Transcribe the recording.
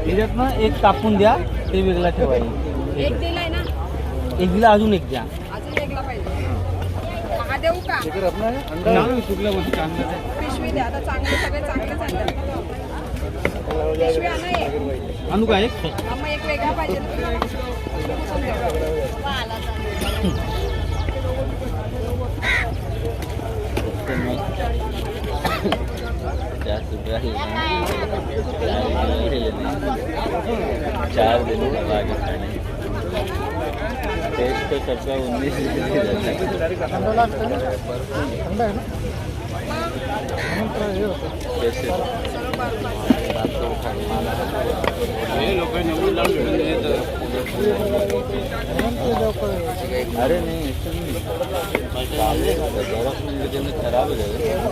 त्याच्यात ना एक कापून द्या ते वेगळा ठेवायला. एक दिलाय ना, एक दिला अजून एक द्या. अजून वेगळा पाहिजे. हा देऊ का? पिशवी द्या. आता चांगले सगळे चांगले चांगले पिशवी आणा एक. आणू का एक? हा, मग एक वेगळा पाहिजे ना. चार दिन टेस्ट तो सबका 19 अरे नहीं खराब हो जाएगा.